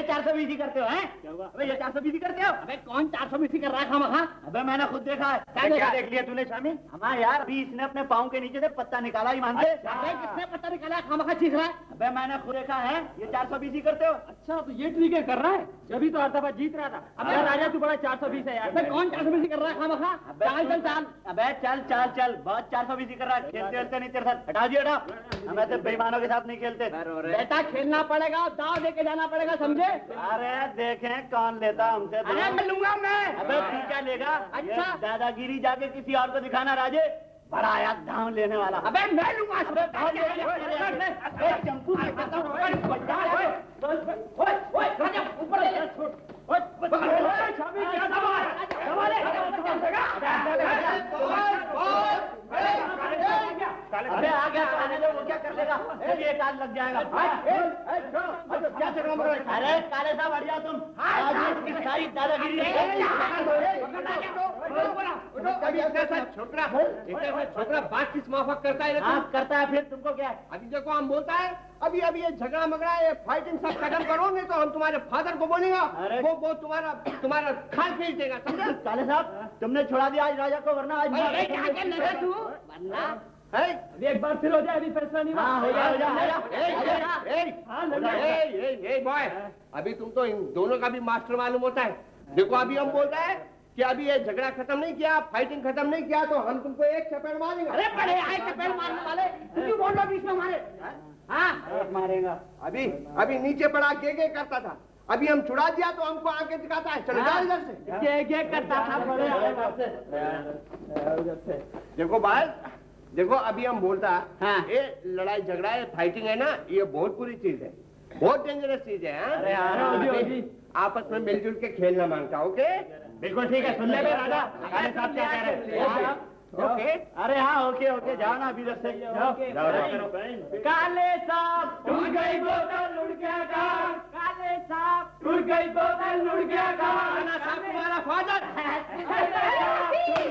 ये 420 करते हो हैं? क्या हुआ? अबे ये 420 करते हो? अबे कौन 420 कर रहा है खामखा? अबे मैंने खुद देखा है। क्या देख लिया तूने शामी? हमारा यार अभी इसने अपने पाँव के नीचे से पत्ता निकाला ही मान के। अबे किसने पत्ता निकाला है? खामखा चीख रहा है। अबे मैंने खुद देखा है। ये 420 करते हो? अच्छा तो ये ट्रिक कर रहा है, जब तो अर्धा जीत रहा था। अबे राजा तू बड़ा 420 है यार। अबे कौन 420 कर रहा है खामखा? चल अबे चल बहुत 420 कर रहा है। खेलते खेलते नहीं तेरे साथ। हटा दिया हटा। हमें तो बेईमानों के साथ नहीं खेलते। बेटा खेलना पड़ेगा, दाव लेके जाना पड़ेगा, समझे? अरे देखें कौन लेता हमसे। अरे मैं लूंगा मैं। अबे तू क्या लेगा? अच्छा दादागिरी जाके किसी और को दिखाना राजे। बड़ा आया दाव लेने वाला। अबे मैं लूंगा। चंपू अबे आ गया आने दो, वो क्या कर लेगा? एक आध लग जाएगा। अरे काले साहब हट जाओ तुम। सारी दादागिरी छोकरा बात किस माफक करता है? हाँ करता है, फिर तुमको क्या? अभी देखो हम बोलता है अभी ये झगड़ा मगड़ा ये फाइटिंग सब खत्म करोगे तो हम तुम्हारे फादर को बोलेगा। वो तुम्हारा खाल खींच देगा, समझे? काले साहब तुमने छोड़ा दिया आज राजा को, वरना आज अभी एक बार फिर हो जाए, अभी फैसला नहीं हुआ। बॉय अभी तुम तो इन दोनों का भी मास्टर मालूम होता है। देखो अभी हम बोल रहे हैं कि अभी ये झगड़ा खत्म नहीं किया, फाइटिंग खत्म नहीं किया तो हम तुमको एक चपेट मारेंगे। अरे बड़े आए चपेट मारने वाले, क्यों बोल रहे बीच में हमारे? हाँ मारेगा। अभी नीचे पड़ा गे करता था, अभी हम छुड़ा दिया तो हमको आके दिखाता है। चलो जाओ इधर से। गे करता था बड़े देखो भाई, देखो अभी हम बोलता हाँ। ये लड़ाई झगड़ा है, फाइटिंग है ना, ये बहुत बुरी चीज है, बहुत डेंजरस चीज है। अरे आपस में मिलजुल के खेलना मांगता। ओके बिल्कुल ठीक है। सुन ले राजा, काले साहब क्या कह रहे हैं? ओके अरे हाँ ओके जाओ ना अभी इधर से। काले साहब टूट गई बोतल लुढ़ गया गाल। काले साहब टूट गई बोतल लुढ़ गया गाल। तुम्हारा फादर टूट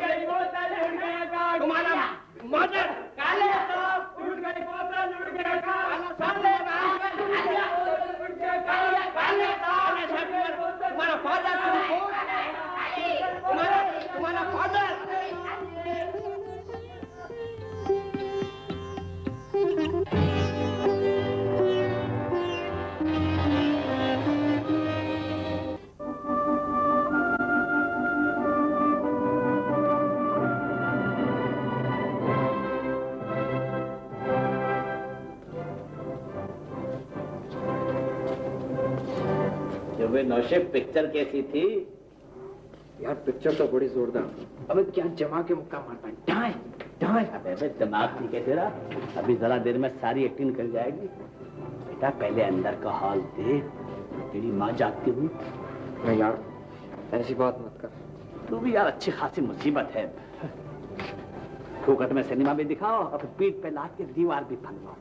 गई बोतल लुढ़ गया गाल। तुम्हारा मदर काले साहब टूट गई बोतल लुढ़ गया गाल। काले साहब तुम्हारा फादर तुम्हारा फादर। वे नौशेफ पिक्चर कैसी थी? यार पिक्चर तो बड़ी जोरदार। अबे क्या जमा के मुक्का मारता है। ढाई ढाई। अबे दिमाग ठीक है तेरा? अभी जरा देर में सारी एक्टिंग कर जाएगी। बेटा पहले अंदर का हाल देख, तेरी माँ जागती हुई। नहीं यार ऐसी बात मत कर। तू भी यार अच्छी खासी मुसीबत है। फुकट में सिनेमा भी दिखाओ और पीठ पे लाद के दीवार भी फंदवाओ।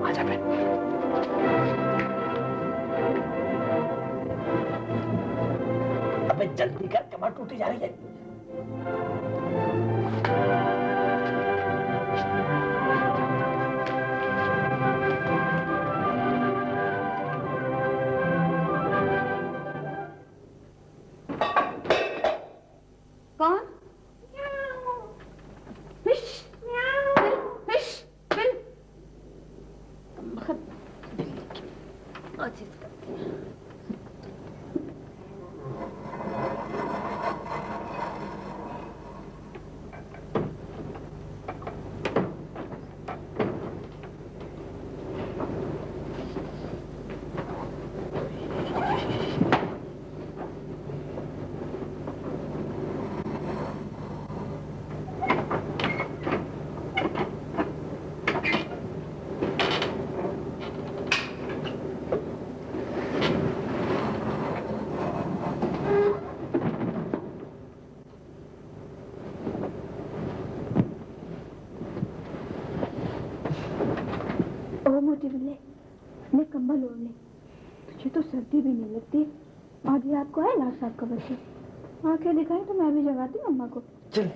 आजा बेटा। अबे जल्दी कर, कमर टूटी जा रही है। कौन? ले कंबल ओढ़ ले, तुझे तो सर्दी भी नहीं लगती आधी रात को है लाख साहब का बच्चे, आंखें दिखाई तो मैं भी जगाती हूँ अम्मा को। चल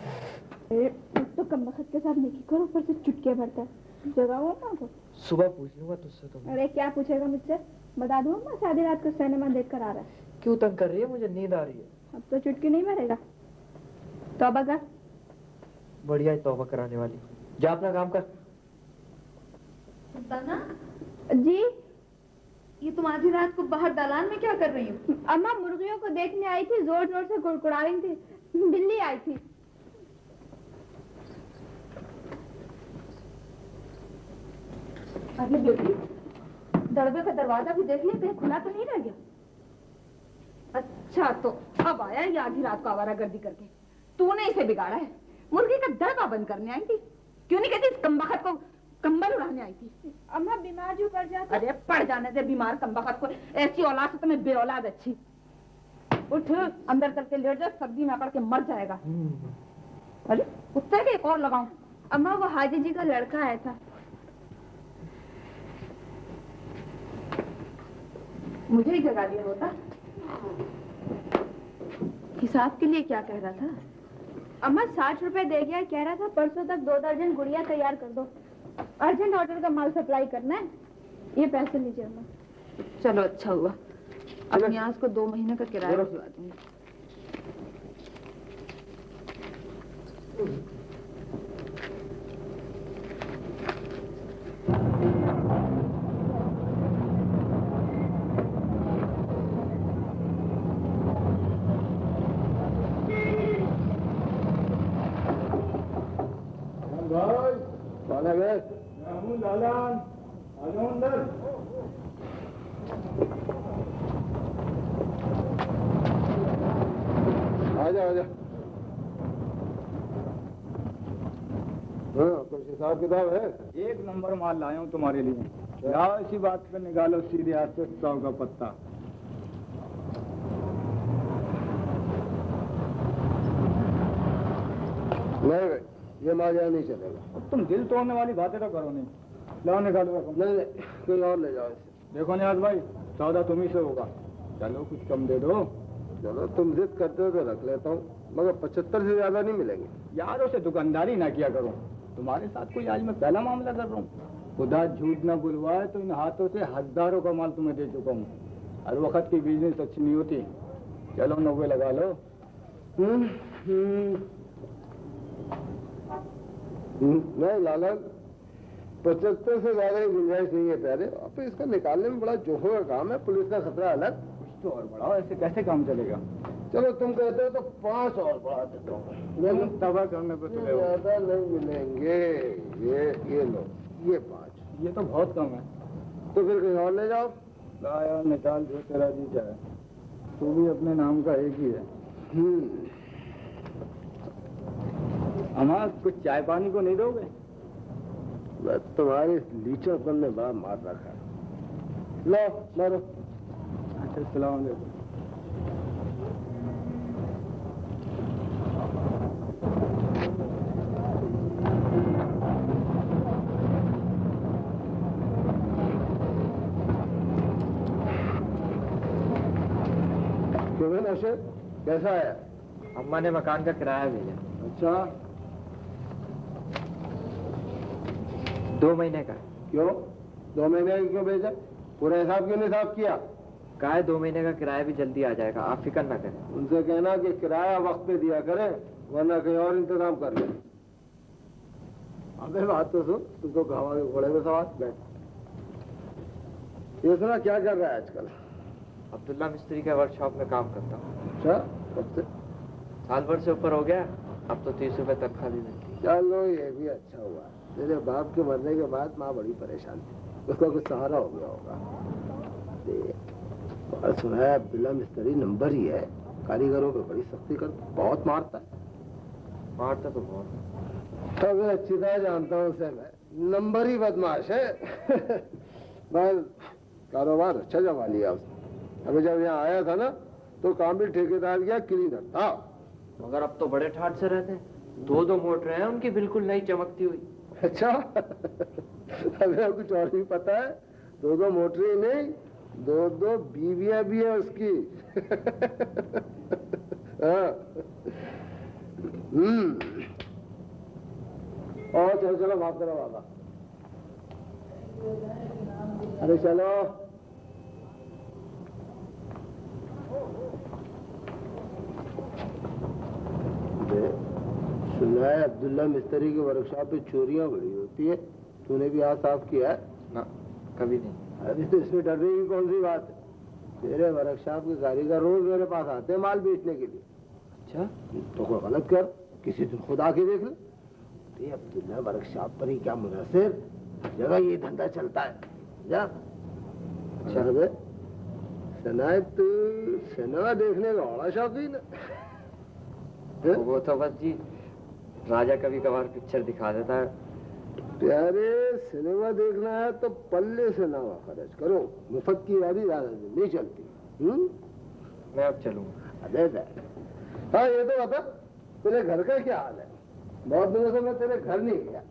तो कम वक्त के साथ नहीं करो, ऊपर से चुटके भरता है। जगाओ अम्मा को। सुबह पूछ लूंगा तुझसे तो। अरे क्या पूछेगा मुझसे? बता दूँ अम्मा सारी रात को सिनेमा देख कर आ रहा है। क्यों तंग कर रही है? मुझे नींद आ रही है। अब तो चुटकी नहीं भरेगा। तौबा कर। बढ़िया है तौबा कराने वाली। जा अपना काम कर। सुल्ताना जी ये तुम आधी रात को बाहर दालान में क्या कर रही हो? अम्मा मुर्गियों को देखने आई थी, जोर जोर से कुड़कुड़ा रही थी। बिल्ली आई थी। अरे बेटी दरबे का दरवाजा भी देख ले, कहीं खुला तो नहीं रह गया? अच्छा तो अब आया ये आधी रात को आवारागर्दी करके। तूने इसे बिगाड़ा है। मुर्गी का दरबा बंद करने आई थी। क्यों नहीं कहती इस कमबख्त को कंबल उड़ाने आई थी? अम्मा बीमार जो पड़ जाता। अरे पड़ जाने दे बीमार कमबख्त को। ऐसी औलाद से तुम्हें बेऔलाद अच्छी। उठ अंदर चल के लेट जा, सर्दी में अकड़ के मर जाएगा। अरे कुत्ते के एक और लगाऊं? अम्मा वो हाजी जी का लड़का आया था। मुझे ही जगा दिया होता। हिसाब के लिए क्या कह रहा था? अम्मा 60 रुपए दे गया, कह रहा था परसों तक 2 दर्जन गुड़िया तैयार कर दो। अर्जेंट ऑर्डर का माल सप्लाई करना है। ये पैसे लीजिए अम्मा। चलो अच्छा हुआ, अब न्याज को 2 महीने का किराया भिजवा दूंगी। कुछ हिसाब किताब है? एक नंबर माल लाया हूँ तुम्हारे लिए। लाओ इसी बात पे निकालो सीधे हाथ से 100 का पत्ता। नहीं भाई, ये माल यहाँ नहीं चलेगा। तुम दिल तोड़ने वाली बातें तो करो नहीं। लाओ निकालो रकम। नहीं, कोई और ले जाओ इसे। देखो नियाज भाई, सौदा तुम ही से होगा। चलो कुछ कम दे दो। चलो तुम जिद करते हो तो रख लेता हूँ, मगर 75 से ज्यादा नहीं मिलेंगे। यार उसे दुकानदारी ना किया करो। तुम्हारे साथ कोई आज मैं पहला मामला कर रहा हूँ। खुदा झूठ ना बुलवाए तो इन हाथों से हजारों का माल तुम्हें दे चुका हूँ। हर वक्त की बिजनेस अच्छी नहीं होती। चलो 90 लगा लो। नहीं लालन, 75 से ज्यादा ही गुंजाइश नहीं है प्यारे। अब इसका निकालने में बड़ा जोखिम का काम है, पुलिस का खतरा अलग। कुछ तो और बढ़ाओ, ऐसे कैसे काम चलेगा? चलो तुम कहते हो तो 5 और बढ़ा देता हूँ। तबाह करने पर तुले हो। ज्यादा नहीं मिलेंगे। ये लो, ये 5। ये तो बहुत कम है। तो फिर कहीं और ले जाओ। लाया निकाल जो तेरा जी चाहे। तू भी अपने नाम का एक ही है। अम्मा कुछ चाय पानी को नहीं दोगे? मैं तुम्हारे लीचरपन ने बड़ा मार रखा है। लो मारो। अच्छा सलाम अलैकुम। क्यों नशे कैसा है? अम्मा ने मकान का किराया भेजा। अच्छा 2 महीने का। क्यों 2 महीने का क्यों भेजा? पूरा हिसाब क्यों नहीं साफ किया? कहा है 2 महीने का किराया भी जल्दी आ जाएगा, आप फिक्र ना करें। उनसे कहना कि किराया वक्त पे दिया करें, वरना कहीं और इंतजाम कर ले। अबे बात तो सुन, तुम तो गावा के घोड़े में सवार बैठ। ये सुना क्या कर रहा है आजकल? अब्दुल्ला मिस्त्री के वर्कशॉप में काम करता हूँ। अच्छा कब से? साल भर से ऊपर हो गया। अब तो 30 रुपए तनख्वाह भी मिलती है। चलो ये भी अच्छा हुआ। तेरे बाप के मरने के बाद माँ बड़ी परेशान थी, उसका कुछ सहारा हो गया होगा। और सुना है अब्दुल्ला मिस्त्री नंबर ही है, कारीगरों पे बड़ी सख्ती कर, बहुत मारता है। मारता तो बहुत। तो मैं अच्छी तरह जानता हूँ उसे मैं, नंबर ही बदमाश है। बस कारोबार अच्छा जमा लिया उसने। अभी जब यहाँ आया था ना तो काम भी ठेकेदार किया, क्लीनर था। मगर अब तो बड़े ठाट से रहते हैं। 2 मोटरें हैं उनकी बिल्कुल नई चमकती हुई। अच्छा अभी कुछ और भी पता है? 2 मोटर ही नहीं, 2 बीवियां भी है उसकी। हाँ। और चलो चलो माफ करो बाबा। अरे चलो। सुना है अब्दुल्ला मिस्त्री के वर्कशॉप पे चोरियां बड़ी होती है, तूने भी हाथ साफ किया है? ना, कभी नहीं। अरे तो इसमें डरने की कौन सी बात है? तेरे वर्कशॉप के कारीगर रोज मेरे पास आते हैं माल बेचने के लिए। अच्छा, तो कोई गलत कर, किसी दिन खुद आके देख ले। तो अब्दुल्ला वर्कशॉप पर ही क्या मुनासिर जगह ये धंधा चलता है। जा। अच्छा सनायत सिनेमा देखने का बड़ा शौकीन है। वो तो बस जी राजा कभी कभार पिक्चर दिखा देता है। प्यारे सिनेमा देखना है तो पल्ले से ना खर्च करो, मुफ्त की यारी ज्यादा दिन नहीं चलती। मैं अब चलूंगा। अरे हाँ ये तो बता तेरे घर का क्या हाल है? बहुत दिनों से मैं तेरे घर नहीं गया।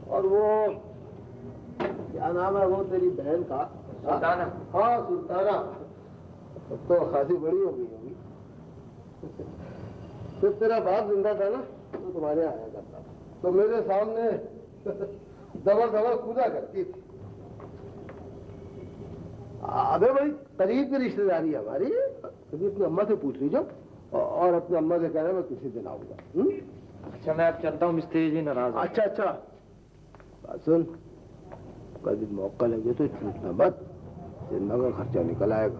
और वो क्या नाम है वो तेरी बहन का? सुल्ताना। हाँ सुल्ताना, अब तो खासी बड़ी हो गई होगी। तो तेरा बाप जिंदा था ना तो तुम्हारे यहाँ आया करता था, तो मेरे सामने दबल कूदा करती थी। अबे बड़ी करीब की रिश्तेदारी है हमारी। कभी अपनी अम्मा से पूछ लीजिए और अपनी अम्मा से कहना मैं किसी दिन आऊंगा। अच्छा मैं अब चलता हूँ, मिस्त्री जी नाराज। अच्छा सुन, कभी मौका लगे तो छूटना मत, जिंदा का खर्चा निकल आएगा।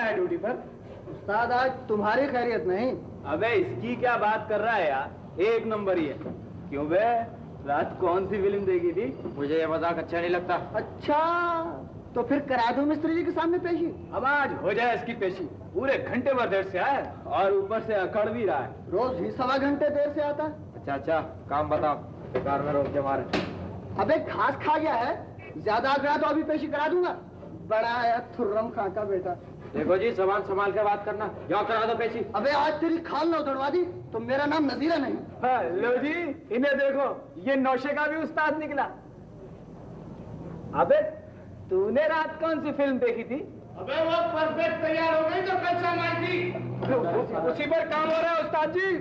ड्यूटी पर। उस्ताद आज तुम्हारी खैरियत नहीं। अबे इसकी क्या बात कर रहा है यार, एक नंबर ही है। क्यों बे, रात कौन सी फिल्म देखी थी? मुझे ये मजाक अच्छा नहीं लगता। अच्छा तो फिर करा दो मिस्त्री जी के सामने पेशी। अब आज हो जाए इसकी पेशी। पूरे घंटे भर देर से आया और ऊपर से अकड़ भी रहा है। रोज ही 1.25 घंटे देर से आता है। अच्छा काम बताओ, कार में रोक के मारे। अबे घास खा गया है, ज्यादा आ गया तो अभी पेशी करा दूंगा। बड़ा है थुर्रम खां का बेटा। देखो जी सामान संभाल के बात करना, जाओ करा दो पेशी। अबे आज तेरी खाल ना उतरवा दी तो मेरा नाम नजीरा नहीं। हाँ, लो जी इन्हें देखो, ये नौशे का भी उस्ताद निकला। अबे तूने रात कौन सी फिल्म देखी थी? अबे वो परफेक्ट तैयार हो गई तो कल शाम आई थी। उसी पर काम हो रहा है उस्ताद जी।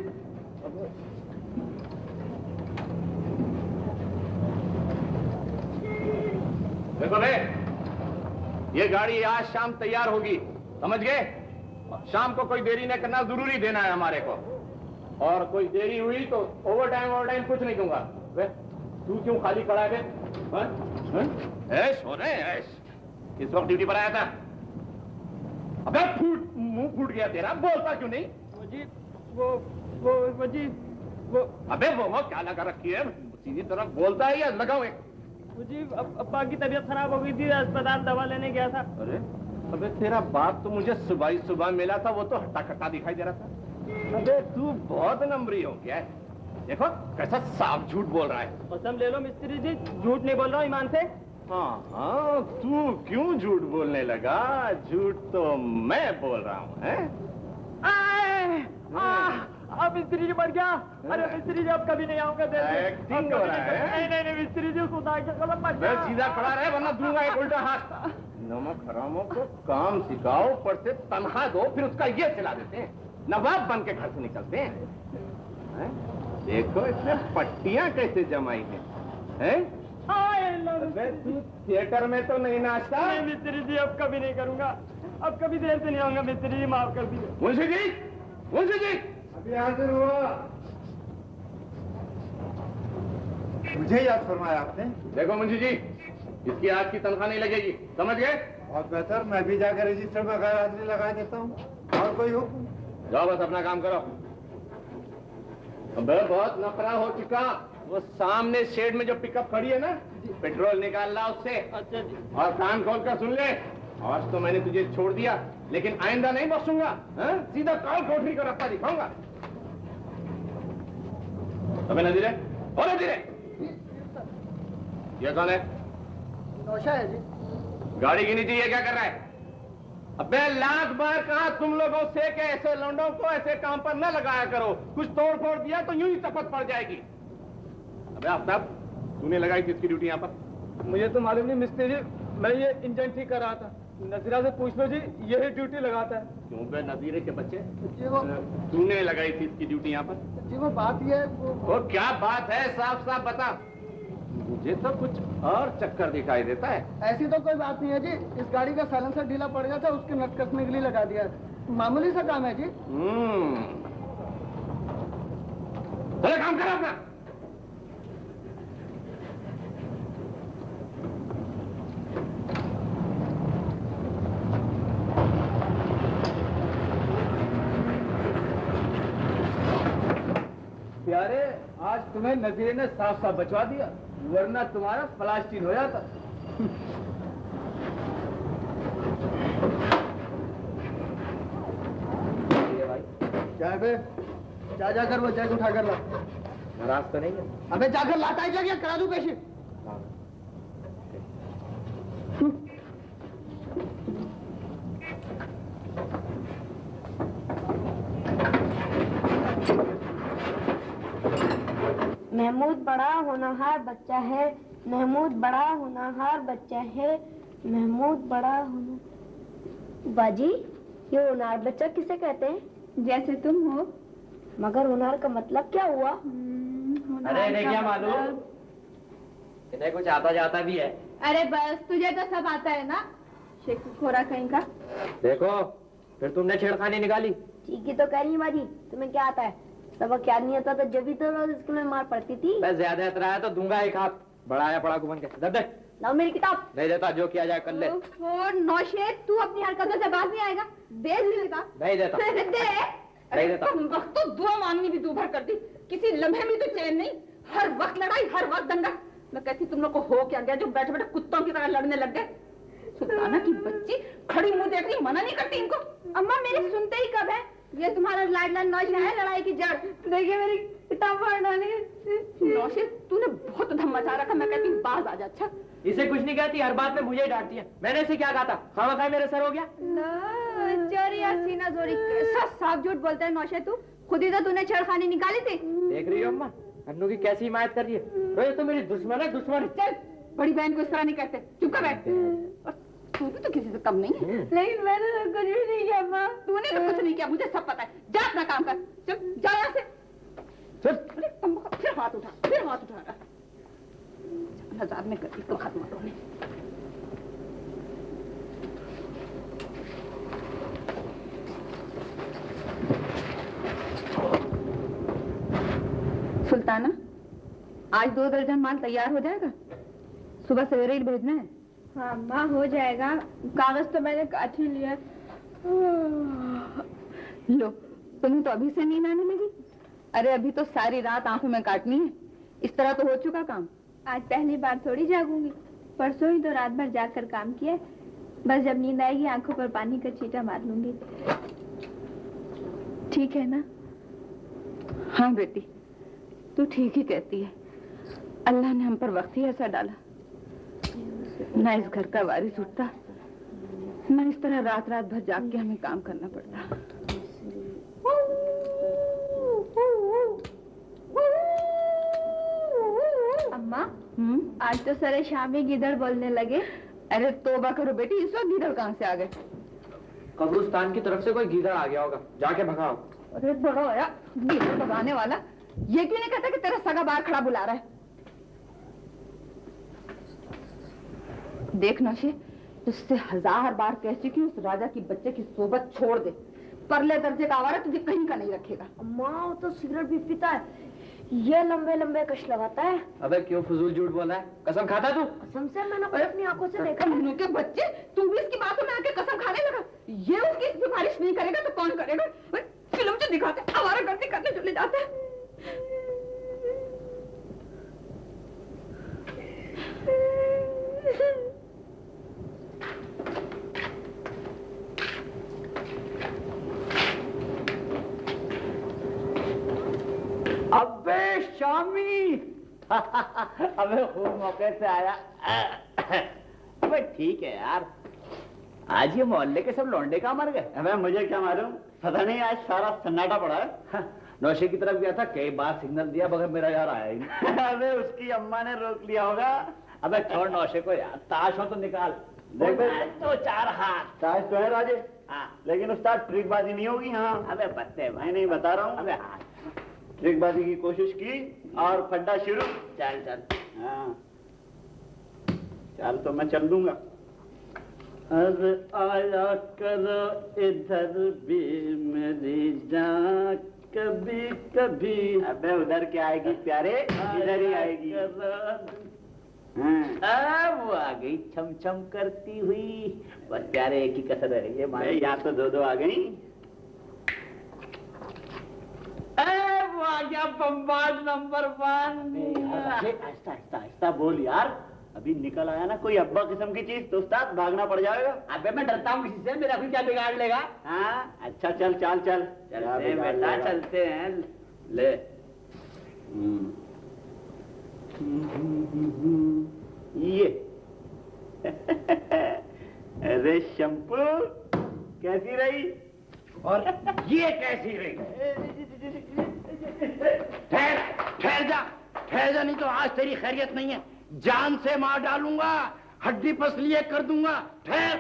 देखो बे, ये गाड़ी आज शाम तैयार होगी, समझ गए? शाम को कोई देरी न करना, जरूरी देना है हमारे को। और कोई देरी हुई तो ओवर टाइम कुछ नहीं दूंगा। वे तू क्यों खाली खड़ा है? ऐश हो रहे ऐश। किस वक्त ड्यूटी पर आया था? अबे मुंह फूट गया तेरा, बोलता क्यों नहीं? वो अबे वो क्या लगा रखी है? सीधी तरफ बोलता है या लगाओ एक? जी अब्बा की तबीयत खराब हो गई थी, अस्पताल दवा लेने गया था। अरे अबे तेरा बाप तो मुझे सुबह ही सुबह मिला था, वो तो हट्टा कट्टा दिखाई दे रहा था। अबे तू बहुत नंबरी हो गया है। देखो कैसा साफ झूठ बोल रहा है। कसम ले लो मिस्त्री जी, झूठ नहीं बोल रहा हूँ ईमान से। हाँ तू क्यों झूठ बोलने लगा? झूठ तो मैं बोल रहा हूँ। अब मिस्त्री जी मर गया। अरे मिस्त्री जी अब कभी नहीं आऊंगा। एक्टिंग हो रहा है। नहीं मिस्त्री जी खुदा के कसम मर गया। सीधा खड़ा रहे वरना दूंगा एक उल्टा हाथ। नमक हरामों को काम सिखाओ, ऊपर से तनख्वाह दो, फिर उसका ये सिला देते हैं। नवाब बन के घर से निकलते हैं। देखो इसमें पट्टियां कैसे जमाई हैं? तू थिएटर में तो नहीं नाचता? नहीं मिस्त्री जी अब कभी नहीं करूंगा, अब कभी देर से नहीं आऊंगा। मिस्त्री जी माफ कर दीजिए। मुंशी जी अभी हाजिर हुआ। मुझे याद फरमाया आपने। देखो मुंशी जी, इसकी आज की तनख्वाह नहीं लगेगी, समझ गए? बहुत बेहतर, मैं भी जाकर रजिस्टर में गैर हाजिरी लगा देता हूँ। और कोई हुक्म? जाओ बस अपना काम करो। अबे बहुत नखरा हो चुका। वो सामने शेड में जो पिकअप खड़ी है ना, पेट्रोल निकाल ला उससे। अच्छा जी। और कान खोल कर सुन ले, आज तो मैंने तुझे छोड़ दिया, लेकिन आइंदा नहीं बख्शूंगा। सीधा काल कोठरी का रास्ता दिखाऊंगा। अबे नजीरे, ओ नजीरे, ये कौन है? नौशा है जी। गाड़ी की नीचे ये क्या कर रहा है? अबे लाख बार कहा तुम लोगों से कि ऐसे लौंडों को ऐसे काम पर न लगाया करो, कुछ तोड़ फोड़ दिया तो यूं ही चपत पड़ जाएगी। अबे आफ्ताब, तूने लगाई थी इसकी ड्यूटी यहाँ पर? मुझे तो मालूम नहीं मिस्त्री जी, मैं ये इंजन ठीक कर रहा था। नजीरा से पूछ लो जी, यही ड्यूटी लगाता है। क्यों बे नजीरे के बच्चे, जी वो तूने लगाई थी इसकी ड्यूटी यहाँ पर? जी वो बात ये वो क्या बात है, साफ साफ बता। मुझे तो कुछ और चक्कर दिखाई देता है। ऐसी तो कोई बात नहीं है जी, इस गाड़ी का साइलेंसर ढीला पड़ गया था, उसके नट कसने के लिए लगा दिया। मामूली सा काम है जी। चलो काम करो अपना। प्यारे, आज तुम्हें नजीरे ने साफ साफ बचवा दिया, वरना तुम्हारा प्लास्टिक हो जाता। क्या है बे? जा जाकर वो जैक उठा कर ला। नाराज तो नहीं है? अबे जाकर लाता है क्या, करा दूं पेशी? महमूद बड़ा होनहार बच्चा है, महमूद बड़ा होनहार बच्चा है, महमूद बड़ा होनहार। बाजी, ये होनहार बच्चा किसे कहते हैं? जैसे तुम हो। मगर होनहार का मतलब क्या हुआ? अरे इन्हें क्या मालूम, इन्हें कुछ आता जाता भी है। अरे बस, तुझे तो सब आता है ना, शेखोरा कहीं का। देखो, फिर तुमने छेड़खानी निकाली। ठीक ही तो कह रही बाजी, तुम्हें क्या आता है? सबक याद नहीं आता तो जब भी तो रोज स्कूल में मार पड़ती थी। बस ज्यादा इतराया तो दूंगा एक हाथ। बड़ा आया पड़ा को बन के दे। लाओ मेरी किताब। नहीं देता, जो किया जाए कर ले। नौशेद, तू अपनी हरकतों से बाज नहीं आएगा। दे किताब। नहीं देता। दे। नहीं देता। वक्त तो दुआ मांगनी भी दूभर कर दी, किसी लम्हे में तो चैन नहीं, हर वक्त लड़ाई, हर वक्त दंगा। मैं कहती तुम लोग को हो क्या गया जो बैठे बैठे कुत्तों की तरह लड़ने लग गए? सुल्ताना की बच्ची खड़ी मुंह देख रही, मना नहीं करती इनको। अम्मा मेरे सुनते ही कब है? ये तुम्हारा लाडला नौशा है, लड़ाई की जड़। देखिए मेरी किताब फाड़ डाली। नौशेद, तूने बहुत धम मचा रखा, मैं कहती हूँ बाज आ जा। अच्छा, इसे कुछ नहीं कहती, हर बात में मुझे ही डांटती है। मैंने इसे क्या कहा था? खामखा मेरे सर हो गया। चोरिया सीना जोरी, कैसा साफ झूठ बोलता है नौशेद तू। खुद ही तो तूने छेड़खानी निकाली थी। देख रही हो अम्मा, अन्नू की कैसी हिमायत कर रही है। तो ये तो मेरी दुश्मन है, दुश्मन। चल, बड़ी बहन को इस तरह नहीं कहते, चुप कर बैठ। और तू भी तो किसी से कम नहीं है। लेकिन मैंने तो कुछ भी नहीं किया अम्मा। तूने तो कुछ नहीं किया, मुझे सब पता है। जा अपना काम कर, चल जा यहाँ से। अरे फिर हाथ उठा रहा। हजार में कर इसको खत्म करो। सुल्ताना, आज 2 दर्जन माल तैयार हो जाएगा, सुबह सवेरे ही भेजना है। हाँ माँ, हो जाएगा। कागज तो मैंने काट ही लिया। लो, तुम्हें तो अभी से नींद आने लगी। अरे अभी तो सारी रात आंखों में काटनी है, इस तरह तो हो चुका काम। आज पहली बार थोड़ी जागूंगी, परसों ही तो रात भर जागकर काम किया। बस जब नींद आएगी आंखों पर पानी का छींटा मार लूंगी। ठीक है ना? हाँ बेटी, तू ठीक ही कहती है। अल्लाह ने हम पर वक्त ही ऐसा डाला, ना इस घर का वारिस उठता, ना इस तरह रात रात भर जाग के हमें काम करना पड़ता। अम्मा, आज तो सारे शाम ही गिदड़ बोलने लगे। अरे तौबा करो बेटी, इस वक्त गिदड़ कहाँ से आ गए? कब्रिस्तान की तरफ से कोई गीदड़ आ गया होगा, जाके भगाओ। अरे बड़ा आया गिदड़ भगाने वाला, ये क्यों नहीं कहता कि तेरा सगा बाहर खड़ा बुला रहा है? देख नौशे, तुझसे 1000 बार कह चुकी हूँ, उस राजा की बच्चे की सोबत छोड़ दे। परले दर्जे का आवारा तुझे कहीं का नहीं रखेगा। अम्मा, वो तो सिगरेट भी पीता है, ये लंबे लंबे कश लगाता है। अबे क्यों फजूल झूठ बोला है? कसम खाता तू? कसम से मैंने खुद अपनी आंखों से देखा। कमीने के बच्चे, तुम भी इसकी बातों में आके कसम खाने लगा। ये उसकी सिफारिश नहीं करेगा तो कौन करेगा? फिल्म जो दिखाते आवारागर्दी करने चले जाते हैं। अबे शामी अबे खूब मौके से आया। अबे ठीक है यार, आज ये मोहल्ले के सब लौंडे कहाँ मर गए? अबे मुझे क्या मालूम, पता नहीं आज सारा सन्नाटा पड़ा है। नौशे की तरफ गया था, कई बार सिग्नल दिया मगर मेरा यार आया ही नहीं। अबे उसकी अम्मा ने रोक लिया होगा। अबे छोड़ नौशे को यार, ताश हो तो निकाल। देख तो 4 हाथ ताश तो है राजे। हाँ लेकिन उस्ताद ट्रिकबाजी नहीं होगी। हाँ अबे बत्ते मैं नहीं बता रहा हूँ। अबे हाँ ट्रिकबाजी की कोशिश की और फड्डा शुरू। चल चल। हाँ चल तो मैं चल दूंगा। अरे आया करो इधर भी मेरी जान कभी कभी। अबे उधर क्या आएगी प्यारे, इधर ही आएगी। वो आ गई छम छम करती हुई। बस प्यारे एक ही कसर है ये, यहाँ तो 2-2 आ गई। वो आ गया बम्बाज नंबर 1। आहिस्ता आहिस्ता आहिस्ता बोल यार, अभी निकल आया ना कोई अब्बा किस्म की चीज तो उस्ताद भागना पड़ जाएगा। अबे मैं डरता हूँ किसी से, मेरा कोई क्या बिगाड़ लेगा। हाँ अच्छा चल चल चल चलते हैं बेटा, चलते हैं। ले ये अरे शंपू कैसी रही? और ये कैसी रही? ठहर जा नहीं तो आज तेरी खैरियत नहीं है। जान से मार डालूंगा, हड्डी पसलिए कर दूंगा। ठहर।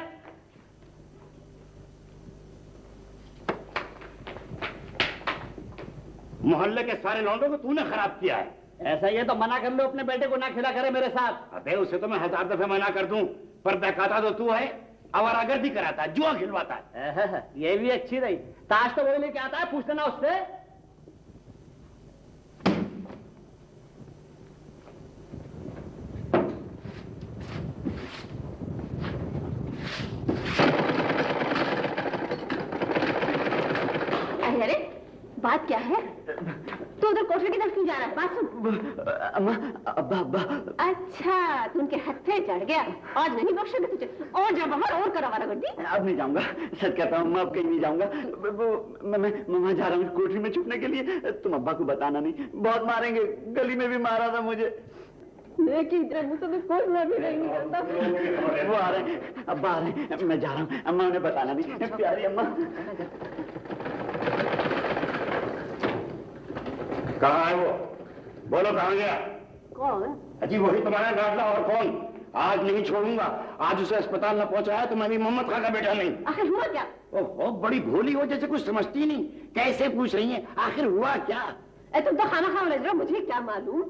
मोहल्ले के सारे लौंडों को तूने खराब किया है। ऐसा ये तो मना कर लो अपने बेटे को ना खेला करे मेरे साथ। अबे उसे तो मैं 1000 दफे मना कर दूं, पर बहकाता तो तू है, आवारागर्दी कराता है, जुआ खिलवाता है। ये भी अच्छी रही। ताश तो वही लेके आता है, पूछ लेना उससे। अरे बात क्या है? तो उधर कोठे की तरफ क्यों जा रहा है? बात सुन। अम्मा अब्बा अब्बा। अच्छा तू उनके हत्थे चढ़ गया, आज नहीं बख्शेंगे तुझे। और जा बाहर और कर आवारागर्दी। अब नहीं जाऊंगा, सच कहता हूँ मैं अब कहीं नहीं जाऊंगा। मैं वहां जा रहा हूँ कोठरी में छुपने के लिए। तुम अब्बा को बताना नहीं, बहुत मारेंगे। गली में भी मारा था मुझे। कोई मैं भी नहीं करता। वो आ रहे हैं, अब्बा आ रहे हैं, मैं जा रहा हूँ। अम्मा उन्हें बताना नहीं। प्यारी अम्मा। कहाँ है वो? बोलो कहाँ गया? कौन? अजी वही तुम्हारा लाडला, और कौन? आज नहीं छोड़ूंगा। आज उसे अस्पताल न पहुंचाया तो मैं भी मोहम्मद खां का बेटा नहीं। आखिर हुआ क्या? ओहो बड़ी भोली हो, जैसे कुछ समझती नहीं। कैसे पूछ रही है? आखिर हुआ क्या? तुम तो खाना खा रहे हो, मुझे क्या मालूम।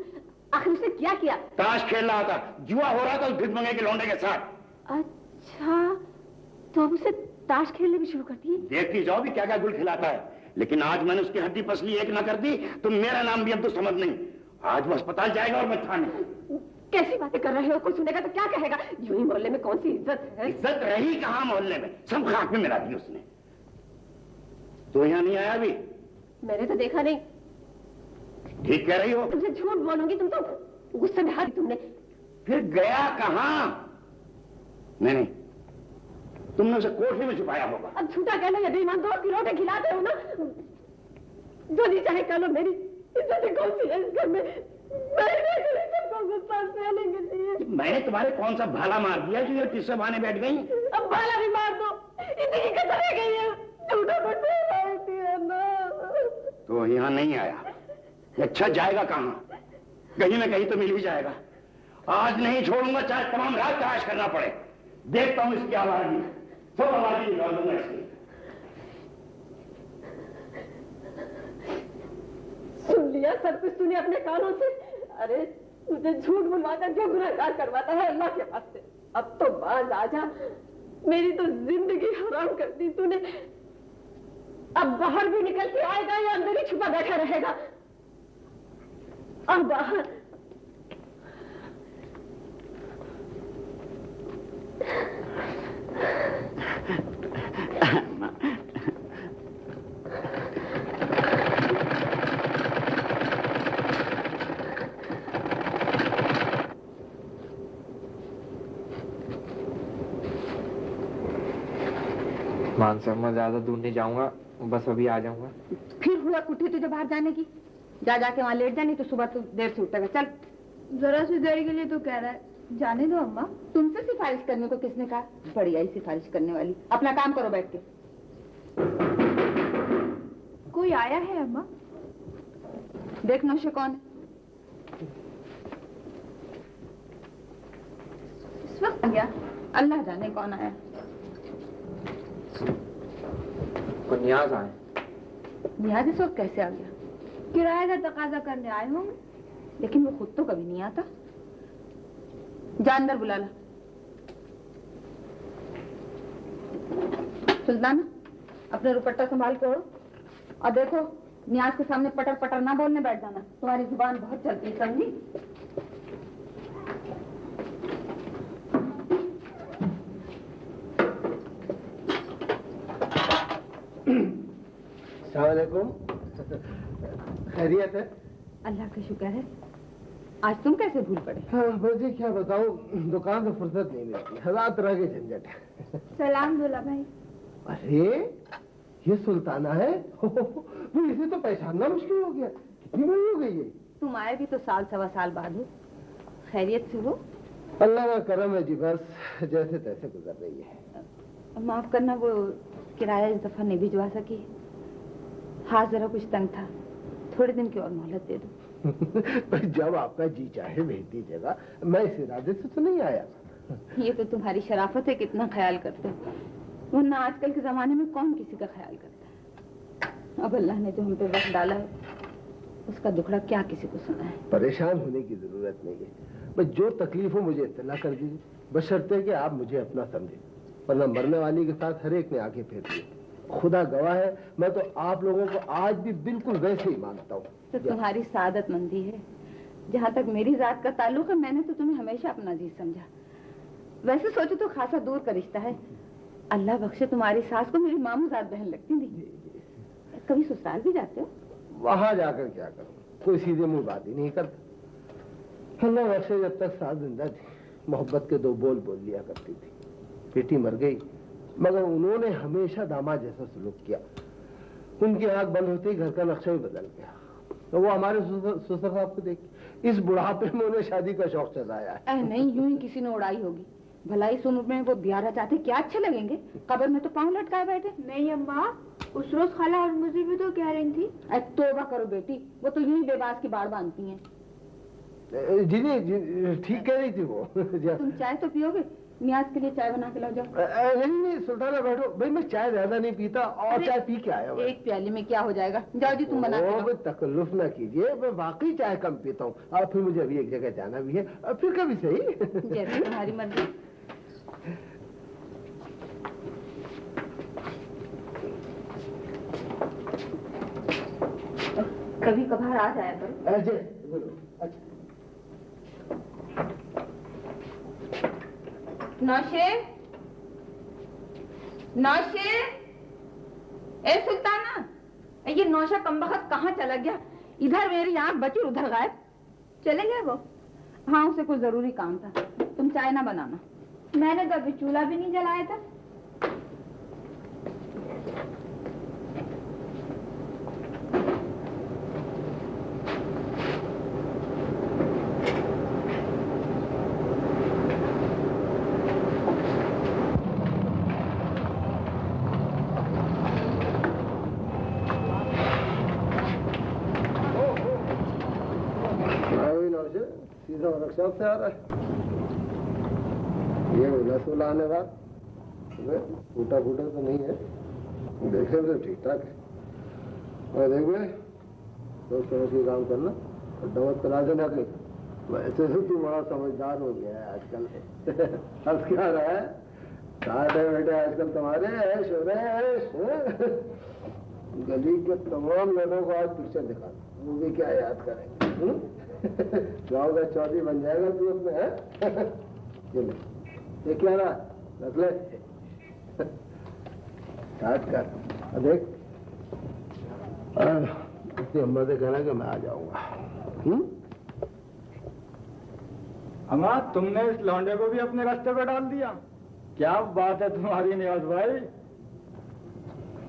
आखिर उसने क्या किया? ताश खेल रहा था, जुआ हो रहा था उस भिखमंगे के लौंडे के साथ। अच्छा तो अब उसे ताश खेलने भी शुरू कर दी? देखती जाओ भी क्या क्या गुल खिलाता है। लेकिन आज मैंने उसकी हड्डी पसली एक ना कर दी तो मेरा नाम भी अब तो समझ नहीं। आज वो अस्पताल जाएगा और मैं थाने। कैसी बातें कर रहे हो? कोई सुनेगा तो क्या कहेगा? यूं ही मोहल्ले में कौन सी इज्जत है? इज्जत रही कहाँ मोहल्ले में? सब खाक में मिला दी उसने। तो यहाँ नहीं आया अभी? मैंने तो देखा नहीं। ठीक कह रही हो। तुमसे झूठ बोलूंगी, तुम तो गुस्से में हाथ तुमने। फिर गया कहाँ? नहीं तुमने उसे कोठरी में छुपाया होगा। अब झूठा कहना या बेईमान दोस्त की रोटी खिलाते हो ना। जो नहीं चाहे कह लो, मेरी इज्जत कौन सी है इस घर में? मैंने तुम्हारे कौन सा भाला मार दिया जो ये किस्से बहाने बैठ गई? अब भाला भी मार दो, इतनी कसर रह गई है। झूठा बोलती है ना। तो यहाँ नहीं आया। अच्छा जाएगा कहाँ? कहीं ना कहीं तो मिल ही जाएगा। आज नहीं छोड़ूंगा, चाहे तमाम रात तलाश करना पड़े। देखता हूँ इसकी आवाज़, सब आवाज़ निकाल दूंगा इसकी। सुन लिया सब कुछ तूने अपने कानों से। अरे तुझे झूठ बुलवाकर क्यों गुनहगार करवाता है अल्लाह के वास्ते? अब तो बाज आजा, मेरी तो जिंदगी हराम कर दी तूने। अब बाहर भी निकल के आएगा या अंदर ही छुपा बैठा रहेगा? अब्बा मान सर मैं ज्यादा दूर नहीं जाऊंगा, बस अभी आ जाऊंगा। फिर हुआ कुट्टी तुझे बाहर जाने की, जा जाके वहाँ लेट जा, नहीं तो सुबह तो देर से उठेगा। चल। जरा सी देर के लिए तो कह रहा है, जाने दो अम्मा। तुमसे सिफारिश करने को किसने कहा? बढ़िया ही सिफारिश करने वाली। अपना काम करो बैठ के। कोई आया है अम्मा? देख नौशे कौन है? इस वक्त आ गया, अल्लाह जाने कौन आया। नियाज आए। नियाज इस वक्त कैसे आ गया? किराए का तकाजा करने आए होंगे। लेकिन वो खुद तो कभी नहीं आता। जा अंदर बुला ला। सुल्ताना, अपने दुपट्टा संभाल के ओढ़ो और देखो नियाज के सामने पटर पटर ना बोलने बैठ जाना, तुम्हारी जुबान बहुत चलती है, समझी? अस्सलामुअलैकुम। खैरियत है? अल्लाह का शुक्र है। आज तुम कैसे भूल पड़े? हाँ बजी क्या बताऊं, दुकान से फुर्सत नहीं मिलती, हजार तरह के झंझट है। सलाम दूल्हा भाई। अरे ये सुल्ताना है? वो इसे तो पहचानना मुश्किल हो गया। कितनी बड़ी हो गई है? तुम आए भी तो साल सवा साल बाद हो। खैरियत से हो? अल्लाह का करम है जी, बस जैसे तैसे गुजर रही है। माफ करना, वो किराया इस दफा नहीं भिजवा सकी। हाँ जरा कुछ तंग था, थोड़े दिन की और मोहलत दे दो। जब आपका जी चाहे भेज दीजिएगा, मैं इस इरादे से तो नहीं आया। ये तो तुम्हारी शराफत है, कितना ख्याल करते हो, वरना आजकल के जमाने में कौन किसी का ख्याल करता है। अब अल्लाह ने जो हम पे वक्त डाला है, उसका दुखड़ा क्या किसी को सुना है। परेशान होने की जरूरत नहीं है, बस जो तकलीफ हो मुझे इत्तला कर दीजिए, बशर्ते कि आप मुझे अपना समझे, वरना मरने वाली के साथ हर एक ने आंखें फेर दी। खुदा गवाह है, मैं तो आप लोगों को आज भी बिल्कुल वैसे ही मानता हूँ। तो तुम्हारी सादतमंदी है। जहाँ तक मेरी जात का ताल्लुक है, मैंने तो तुम्हें हमेशा अपना जी समझा। वैसे सोचो तो खासा दूर का रिश्ता है। अल्लाह बख्शे, तुम्हारी सास को मेरी मामूजात बहन लगती थी। कभी ससुराल भी जाते हो? वहां जाकर क्या करूं, कोई सीधे मुंह बात ही नहीं करता। अल्लाह बख्शे, जब तक सास जिंदा थी मोहब्बत के दो बोल बोल लिया करती थी। बेटी मर गई, मगर उन्होंने हमेशा दामाद जैसा सलूक किया। उनकी आंख बंद होते ही घर का नक्शा ही बदल गया। तो वो हमारे ससुर साहब को देख इस बुढ़ापे में उन्हें शादी का शौक चलाया है। नहीं, यूं ही किसी ने उड़ाई होगी। भलाई इस उम्र में वो ब्याह चाहते क्या अच्छे लगेंगे, कब्र में तो पांव लटकाए बैठे। नहीं अम्मा, उस रोज खाला और मुझे भी तो कह रही थी। तौबा करो बेटी, वो तो यूं ही बेबास की बाढ़ बांधती हैं। जी जी ठीक कह रही थी वो। तुम चाय तो पियोगे? नियाज के लिए चाय बना के लाओ जाओ। नहीं सुल्ताना बैठो, भाई मैं चाय ज्यादा नहीं पीता और चाय पी के आया हूँ। एक प्याली में क्या हो जाएगा, जाओ जी तुम बना के लाओ। तकल्लुफ ना कीजिए, मैं वाकई चाय कम पीता हूँ। और फिर मुझे अभी एक जगह जाना भी है, फिर कभी सही। जैसे तुम्हारी मर्जी। कभी कभार आ जाया करो। नौशे, नौशे, ए सुल्ताना, ये नौशा कमबख्त कहाँ चला गया? इधर मेरी आंख बची, उधर गायब। चले गए वो? हाँ, उसे कुछ जरूरी काम था। तुम चाय ना बनाना। मैंने तो अभी चूल्हा भी नहीं जलाया था। सीधा वर्कशॉप से आ रहा है। ये नस्ल आने बाद फूटा फूटा तो नहीं है, देखने में तो ठीक ठाक है। और देख भाई, सोच समझ के काम करना और दमत करा देना कहीं। वैसे तो तू बड़ा समझदार हो गया है आजकल। हंस क्या रहा है? कहाँ है बेटे आजकल तुम्हारे? ऐश हो रहे हैं, ऐश। गली के तमाम लोगों को आज पिक्चर दिखा, वो भी क्या याद करेंगे। गाँव का चौधरी बन जाएगा तू अपने, हैं? ये क्या रहा, रख ले, काट कर, देख, उसकी अम्मा से कहना कि मैं आ जाऊंगा। अम्मा, तुमने इस लौंडे को भी अपने रास्ते पे डाल दिया। क्या बात है तुम्हारी नियाज भाई।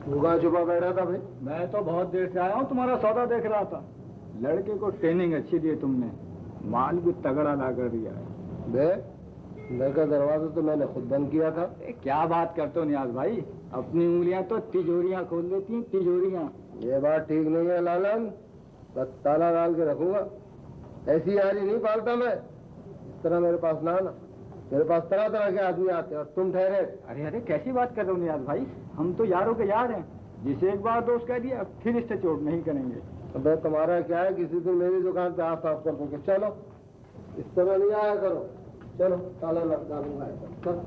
तू कहाँ छुपा बैठा था भाई? मैं तो बहुत देर से आया हूँ, तुम्हारा सौदा देख रहा था। लड़के को ट्रेनिंग अच्छी दी तुमने, माल भी तगड़ा ला कर दिया है। बे, घर का दरवाजा तो मैंने खुद बंद किया था। क्या बात करते हो नियाज भाई, अपनी उंगलियां तो तिजोरियां खोल देती हैं, तिजोरियां। ये बात ठीक नहीं है लालन, बस ताला डाल के रखूंगा। ऐसी यारी नहीं पालता मैं, इस तरह मेरे पास ना आना। मेरे पास तरह तरह के आदमी आते हैं और तुम ठहरे। अरे अरे, कैसी बात कर रहे हो नियाज भाई, हम तो यारों के यार हैं। जिसे एक बार दोस्त कह दिया फिर इससे चोट नहीं करेंगे। अबे तुम्हारा क्या है, किसी दिन मेरी दुकान पे हाथ साफ कर दोगे। चलो, इस तरह नहीं आया करो। चलो, ताला डालूंगा। चल।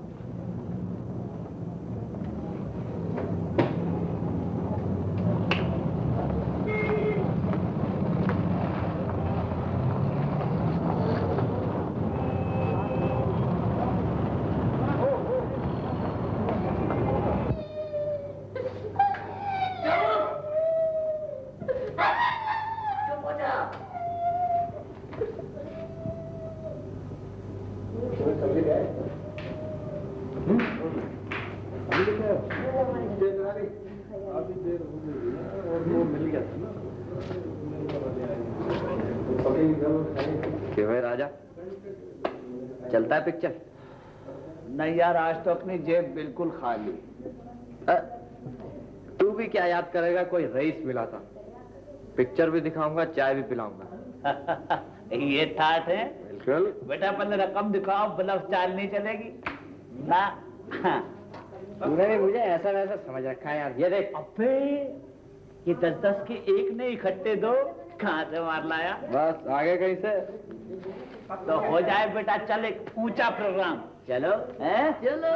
राजा, चलता है पिक्चर? नहीं यार, आज तो अपनी जेब बिल्कुल खाली। तू भी क्या याद करेगा, कोई रईस मिला था। पिक्चर भी दिखाऊंगा, चाय भी पिलाऊंगा। ये ठाठ है। बिल्कुल। बेटा पहले रकम दिखाओ, बलफ चाल नहीं चलेगी ना। तूने भी मुझे ऐसा वैसा समझ रखा है यार। ये देख, अबे ये 10-10 के एक ने इकट्ठे दो, कहाँ से मार लाया? बस आगे कहीं से तो हो जाए बेटा, चल एक ऊंचा प्रोग्राम। चलो हैं? चलो।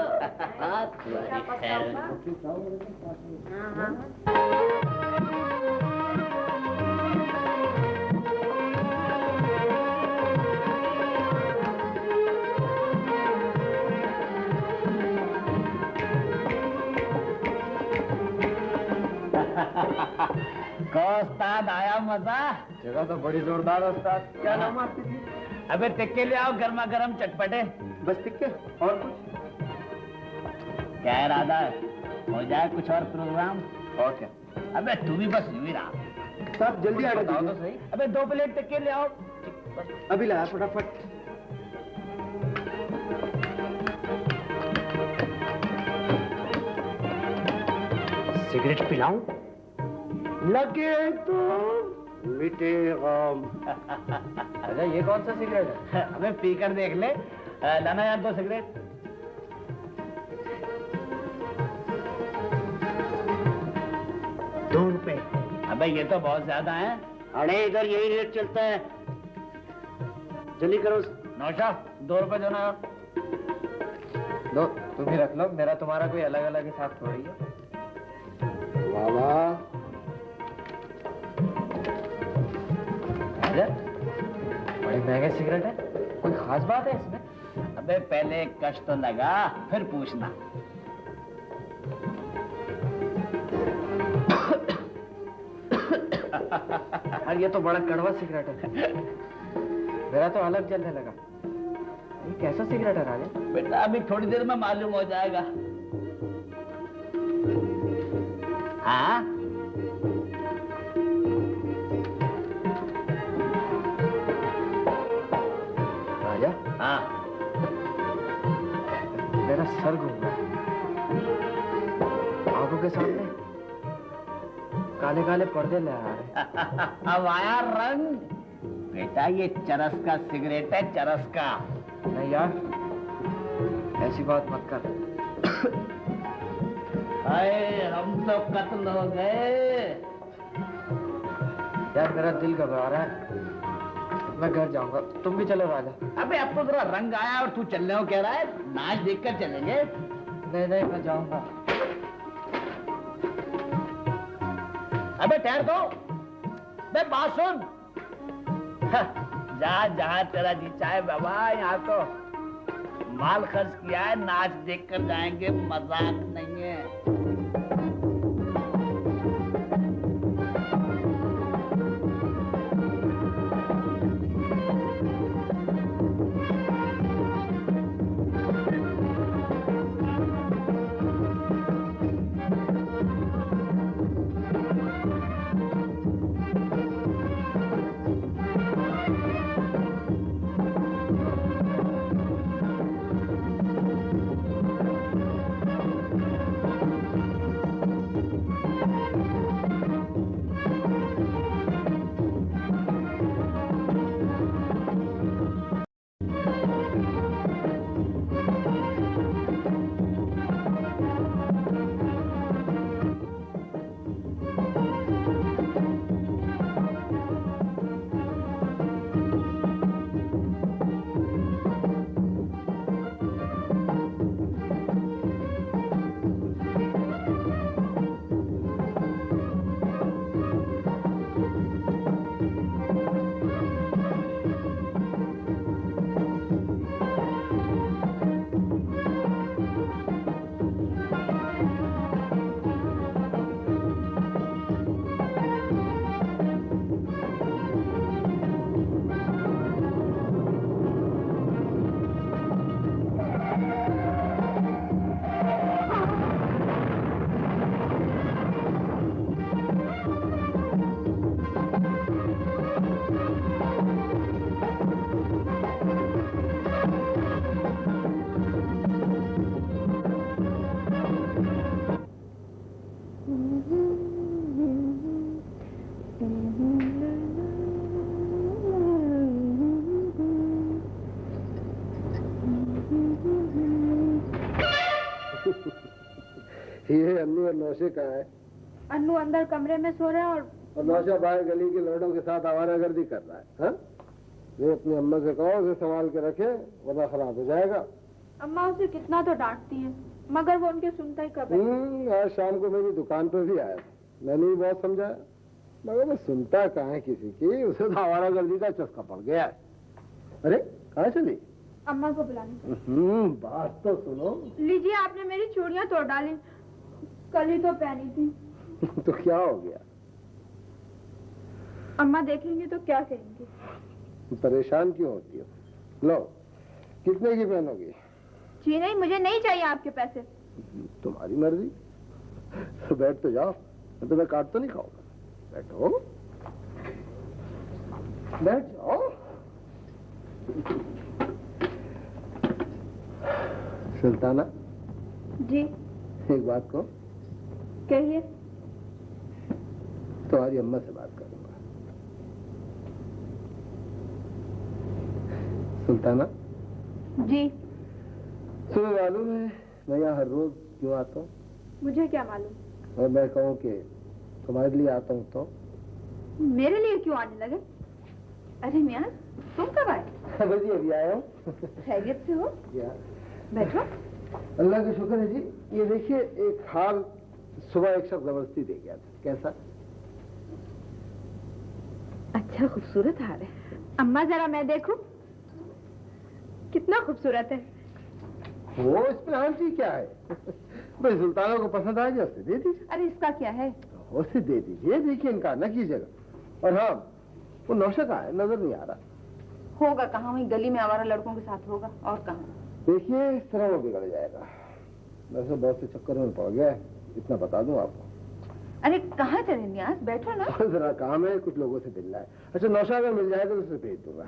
उस्ताद आया मजा? जगह तो बड़ी जोरदार है उस्ताद। क्या नाम आपकी थी? अबे टिक्के ले आओ, गर्मा गर्म चटपटे। बस टिक्के और कुछ? क्या इरादा है, हो जाए कुछ और प्रोग्राम? और क्या? अबे तू भी बस यूं ही रहा। सब जल्दी आ बताओ तो सही। अबे 2 प्लेट टिक्के ले आओ। अभी लाया फटाफट। सिगरेट पिलाऊं? लगे तो मिटे गम। अच्छा, ये कौन सा सिगरेट है? अबे पीकर देख ले। लाना यार 2 सिगरेट। ₹2। अबे ये तो बहुत ज्यादा है। अरे इधर यही रेट चलता है, जल्दी करो। नौशा, ₹2 दो ना। लो, तुम भी रख लो, मेरा तुम्हारा कोई अलग अलग हिसाब थोड़ी है। वाला बड़े महंगे सिगरेट है, कोई खास बात है इसमें? अबे पहले एक कश तो लगा, फिर पूछना। यार ये तो बड़ा कड़वा सिगरेट है, मेरा तो अलग जलने लगा। ये कैसा सिगरेट है राजा? बेटा अभी थोड़ी देर में मालूम हो जाएगा। हाँ राजा, हाँ, मेरा सर घूम रहा है। आंखों के सामने काले काले पर्दे ले आ रहे। अब आया रंग। बेटा ये चरस का सिगरेट है, चरस का। नहीं यार, ऐसी बात मत कर। अरे हम तो कत्ल हो गए। यार मेरा दिल घबरा रहा है, मैं घर जाऊंगा, तुम भी चलो राजा। अबे अब तो जरा रंग आया और तू चलने को कह रहा है? नाच देखकर चलेंगे। नहीं नहीं, मैं जाऊंगा। अबे ठहर दो, बे बात सुन। जहाँ जहाँ तेरा जी चाहे बाबा, यहाँ तो माल खर्च किया है, नाच देख कर जाएंगे, मजाक नहीं है। ये अन्नू और नौशे कहाँ है? अन्नू अंदर कमरे में सो रहा है और नौशा बाहर गली के लड़कों के साथ आवारागर्दी कर रहा है। हाँ? ये अपनी अम्मा से कहो उसे संभाल के रखे, वरना खराब हो जाएगा। अम्मा उसे कितना तो डांटती है, मगर वो उनके सुनता ही कब है। आज शाम को मेरी दुकान पर भी आया, मैंने भी बहुत समझाया, मगर वो सुनता कहाँ है किसी की, उसे तो आवारागर्दी का चस्का पड़ गया है। अरे कहाँ चली? अम्मा को बुलाने। बात तो सुनो। लीजिए, आपने मेरी चूड़ियां तोड़ डाली, कल ही तो पहनी थी। तो क्या हो गया? अम्मा देखेंगे तो क्या कहेंगे? परेशान क्यों होती हो? लो, कितने की पहनोगी? जी नहीं, मुझे नहीं चाहिए आपके पैसे। तुम्हारी मर्जी। तो बैठ तो जाओ, मैं तुम्हें काट तो नहीं खाऊंगा। बैठो, बैठ जाओ। सुल्ताना जी, एक बात कहो। कहिए। तुम्हारी अम्मा से बात करूंगा। सुल्ताना जी, तुम्हें मालूम है मैं यहाँ हर रोज क्यों आता हूँ? मुझे क्या मालूम? और मैं कहूँ कि तुम्हारे लिए आता हूँ तो? मेरे लिए क्यों आने लगे? अरे मियां, तुम कब आए? जी अभी आया हूँ। खैरियत से हो? बैठो। अल्लाह का शुक्र है जी। ये देखिए, एक हार सुबह एक शख्स जबरदस्ती दे गया था। कैसा? अच्छा, खूबसूरत हार है। अम्मा जरा मैं देखूं, कितना खूबसूरत है। वो इसमें हांसी क्या है? भाई सुल्ताना को पसंद आ गया, उसे दे दीजिए। अरे इसका क्या है? उसे दे दीजिए, देखिए इनकार न कीजिएगा। और हाँ, वो नौशा कहाँ है? नजर नहीं आ रहा। होगा कहाँ, वहीं गली में आवारा लड़कों के साथ होगा, और कहाँ। देखिए इस तरह वो बिगड़ जाएगा। वैसे बहुत से चक्कर में पड़ गया है, इतना बता दूं आपको। अरे कहाँ चले नियाज, बैठो ना। जरा काम है, कुछ लोगों से मिलना है। अच्छा नौशा अगर मिल जाएगा तो उसे भेज दूंगा।